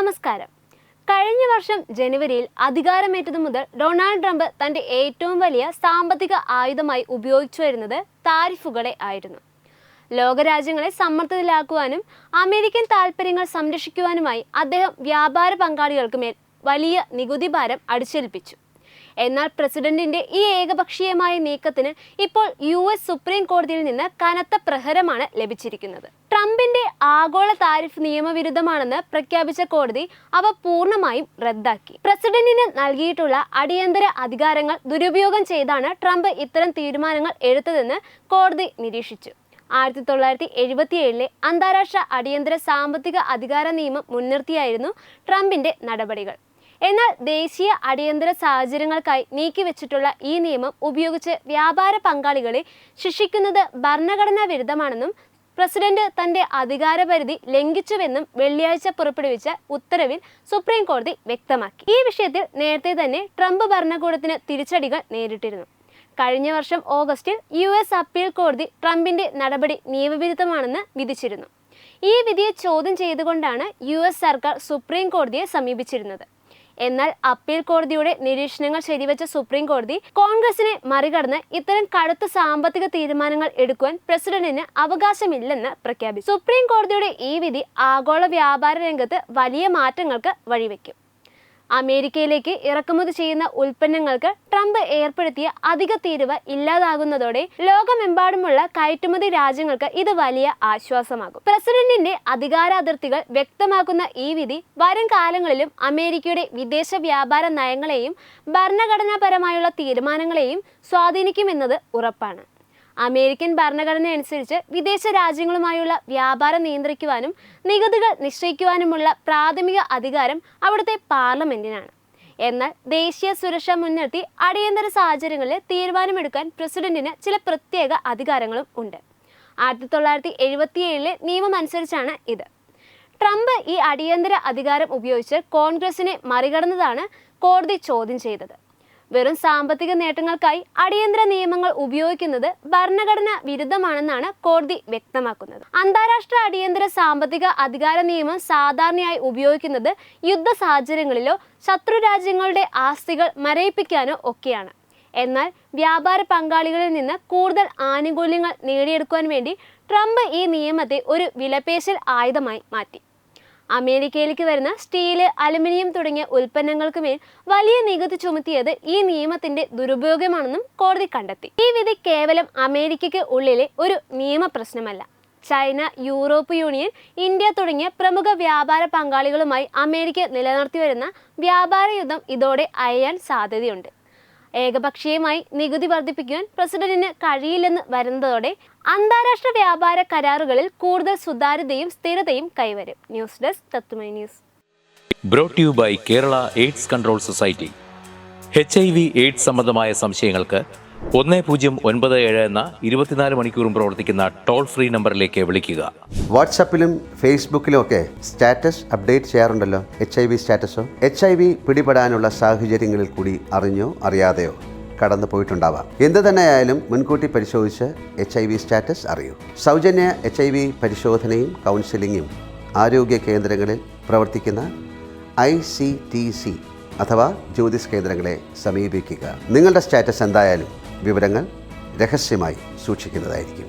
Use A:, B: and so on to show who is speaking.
A: നമസ്കാരം. കഴിഞ്ഞ വർഷം ജനുവരിയിൽ അധികാരമേറ്റതു മുതൽ ഡൊണാൾഡ് ട്രംപ് തന്റെ ഏറ്റവും വലിയ സാമ്പത്തിക ആയുധമായി ഉപയോഗിച്ചു വരുന്നത് താരിഫുകളെ ആയിരുന്നു. ലോകരാജ്യങ്ങളെ സമ്മർദ്ദത്തിലാക്കുവാനും അമേരിക്കൻ താൽപ്പര്യങ്ങൾ സംരക്ഷിക്കുവാനുമായി അദ്ദേഹം വ്യാപാര പങ്കാളികൾക്ക് മേൽ വലിയ നികുതി ഭാരം അടിച്ചേൽപ്പിച്ചു. എന്നാൽ പ്രസിഡന്റിന്റെ ഈ ഏകപക്ഷീയമായ നീക്കത്തിന് ഇപ്പോൾ US സുപ്രീം കോടതിയിൽ നിന്ന് കനത്ത പ്രഹരമാണ് ലഭിച്ചിരിക്കുന്നത്. ട്രംപിന്റെ ആഗോള താരിഫ് നിയമവിരുദ്ധമാണെന്ന് പ്രഖ്യാപിച്ച കോടതി അവ പൂർണ്ണമായും റദ്ദാക്കി. പ്രസിഡന്റിന് നൽകിയിട്ടുള്ള അടിയന്തര അധികാരങ്ങൾ ദുരുപയോഗം ചെയ്താണ് ട്രംപ് ഇത്തരം തീരുമാനങ്ങൾ എടുത്തതെന്ന് കോടതി നിരീക്ഷിച്ചു. 1977 അന്താരാഷ്ട്ര അടിയന്തര സാമ്പത്തിക അധികാര നിയമം മുൻനിർത്തിയായിരുന്നു ട്രംപിന്റെ നടപടികൾ. എന്നാൽ ദേശീയ അടിയന്തര സാഹചര്യങ്ങൾക്കായി നീക്കിവെച്ചിട്ടുള്ള ഈ നിയമം ഉപയോഗിച്ച് വ്യാപാര പങ്കാളികളെ ശിക്ഷിക്കുന്നത് ഭരണഘടനാ വിരുദ്ധമാണെന്നും പ്രസിഡന്റ് തന്റെ അധികാരപരിധി ലംഘിച്ചുവെന്നും വെള്ളിയാഴ്ച പുറപ്പെടുവിച്ച ഉത്തരവിൽ സുപ്രീം കോടതി വ്യക്തമാക്കി. ഈ വിഷയത്തിൽ നേരത്തെ തന്നെ ട്രംപ് ഭരണകൂടത്തിന് തിരിച്ചടികൾ നേരിട്ടിരുന്നു. കഴിഞ്ഞ വർഷം ഓഗസ്റ്റിൽ US അപ്പീൽ കോടതി ട്രംപിന്റെ നടപടി നിയമവിരുദ്ധമാണെന്ന് വിധിച്ചിരുന്നു. ഈ വിധിയെ ചോദ്യം ചെയ്തുകൊണ്ടാണ് US സർക്കാർ സുപ്രീം കോടതിയെ സമീപിച്ചിരുന്നത്. എന്നാൽ അപ്പീൽ കോടതിയുടെ നിരീക്ഷണങ്ങൾ ശരിവെച്ച സുപ്രീം കോടതി കോൺഗ്രസിനെ മറികടന്ന് ഇത്തരം കടുത്ത സാമ്പത്തിക തീരുമാനങ്ങൾ എടുക്കുവാൻ പ്രസിഡന്റിന് അവകാശമില്ലെന്ന് പ്രഖ്യാപിച്ചു. സുപ്രീം കോടതിയുടെ ഈ വിധി ആഗോള വ്യാപാര രംഗത്ത് വലിയ മാറ്റങ്ങൾക്ക് വഴിവെക്കും. അമേരിക്കയിലേക്ക് ഇറക്കുമതി ചെയ്യുന്ന ഉൽപ്പന്നങ്ങൾക്ക് ട്രംപ് ഏർപ്പെടുത്തിയ അധിക തീരുവ ഇല്ലാതാകുന്നതോടെ ലോകമെമ്പാടുമുള്ള കയറ്റുമതി രാജ്യങ്ങൾക്ക് ഇത് വലിയ ആശ്വാസമാകും. പ്രസിഡന്റിന്റെ അധികാരാതിർത്തികൾ വ്യക്തമാക്കുന്ന ഈ വിധി വരും കാലങ്ങളിലും അമേരിക്കയുടെ വിദേശ വ്യാപാര നയങ്ങളെയും ഭരണഘടനാപരമായുള്ള തീരുമാനങ്ങളെയും സ്വാധീനിക്കുമെന്നത് ഉറപ്പാണ്. അമേരിക്കൻ ഭരണഘടന അനുസരിച്ച് വിദേശ രാജ്യങ്ങളുമായുള്ള വ്യാപാരം നിയന്ത്രിക്കുവാനും നികുതികൾ നിശ്ചയിക്കുവാനുമുള്ള പ്രാഥമിക അധികാരം അവിടുത്തെ പാർലമെന്റിനാണ്. എന്നാൽ ദേശീയ സുരക്ഷ മുൻനിർത്തി അടിയന്തര സാഹചര്യങ്ങളിൽ തീരുമാനമെടുക്കാൻ പ്രസിഡന്റിന് ചില പ്രത്യേക അധികാരങ്ങളും ഉണ്ട്. 1977 നിയമം അനുസരിച്ചാണ് ഇത്. ട്രംപ് ഈ അടിയന്തര അധികാരം ഉപയോഗിച്ച് കോൺഗ്രസിനെ മറികടന്നതാണ് കോടതി ചോദ്യം ചെയ്തത്. വെറും സാമ്പത്തിക നേട്ടങ്ങൾക്കായി അടിയന്തര നിയമങ്ങൾ ഉപയോഗിക്കുന്നത് ഭരണഘടന വിരുദ്ധമാണെന്നാണ് കോടതി വ്യക്തമാക്കുന്നത്. അന്താരാഷ്ട്ര അടിയന്തര സാമ്പത്തിക അധികാര നിയമം സാധാരണയായി ഉപയോഗിക്കുന്നത് യുദ്ധ സാഹചര്യങ്ങളിലോ ശത്രു രാജ്യങ്ങളുടെ ആസ്തികൾ മരയിപ്പിക്കാനോ ഒക്കെയാണ്. എന്നാൽ വ്യാപാര പങ്കാളികളിൽ നിന്ന് കൂടുതൽ ആനുകൂല്യങ്ങൾ നേടിയെടുക്കുവാൻ വേണ്ടി ട്രംപ് ഈ നിയമത്തെ ഒരു വിലപേശൽ ആയുധമായി മാറ്റി. അമേരിക്കയിലേക്ക് വരുന്ന സ്റ്റീല്, അലുമിനിയം തുടങ്ങിയ ഉൽപ്പന്നങ്ങൾക്ക് മേൽ വലിയ നികുതി ചുമത്തിയത് ഈ നിയമത്തിന്റെ ദുരുപയോഗമാണെന്നും കോടതി കണ്ടെത്തി. ഈ വിധി കേവലം അമേരിക്കയ്ക്ക് ഉള്ളിലെ ഒരു നിയമ പ്രശ്നമല്ല. ചൈന, യൂറോപ്പ് യൂണിയൻ, ഇന്ത്യ തുടങ്ങിയ പ്രമുഖ വ്യാപാര പങ്കാളികളുമായി അമേരിക്ക നിലനിർത്തി വരുന്ന വ്യാപാര യുദ്ധം ഇതോടെ അയയാൻ സാധ്യതയുണ്ട്. ഏകപക്ഷീയമായി നികുതി വർദ്ധിപ്പിക്കുവാൻ പ്രസിഡന്റിന് കഴിയില്ലെന്ന് വരുന്നതോടെ അന്താരാഷ്ട്ര വ്യാപാര കരാറുകളിൽ കൂടുതൽ സുതാര്യതയും സ്ഥിരതയും കൈവരും. News desk Tatwamayi news.
B: Brought you by Kerala AIDS Control Society. HIV/AIDS സംബന്ധമായ സംശയങ്ങൾക്ക് 1097 എന്ന 24 മണിക്കൂറും പ്രവർത്തിക്കുന്ന ടോൾ ഫ്രീ നമ്പറിലേക്ക് വിളിക്കുക.
C: വാട്സാപ്പിലും ഫേസ്ബുക്കിലും ഒക്കെ സ്റ്റാറ്റസ് അപ്ഡേറ്റ് ചെയ്യാറുണ്ടല്ലോ. HIV സ്റ്റാറ്റസോ HIV പിടിപെടാനുള്ള സാഹചര്യങ്ങളിൽ കൂടി അറിഞ്ഞോ അറിയാതെയോ കടന്നു പോയിട്ടുണ്ടാവാം. എന്ത് തന്നെയായാലും മുൻകൂട്ടി പരിശോധിച്ച് HIV സ്റ്റാറ്റസ് അറിയൂ. സൗജന്യ HIV പരിശോധനയും കൗൺസിലിങ്ങും ആരോഗ്യ കേന്ദ്രങ്ങളിൽ പ്രവർത്തിക്കുന്ന ICTC അഥവാ ജ്യോതിസ് കേന്ദ്രങ്ങളെ സമീപിക്കുക. നിങ്ങളുടെ സ്റ്റാറ്റസ് എന്തായാലും വിവരങ്ങൾ രഹസ്യമായി സൂക്ഷിക്കുന്നതായിരിക്കും.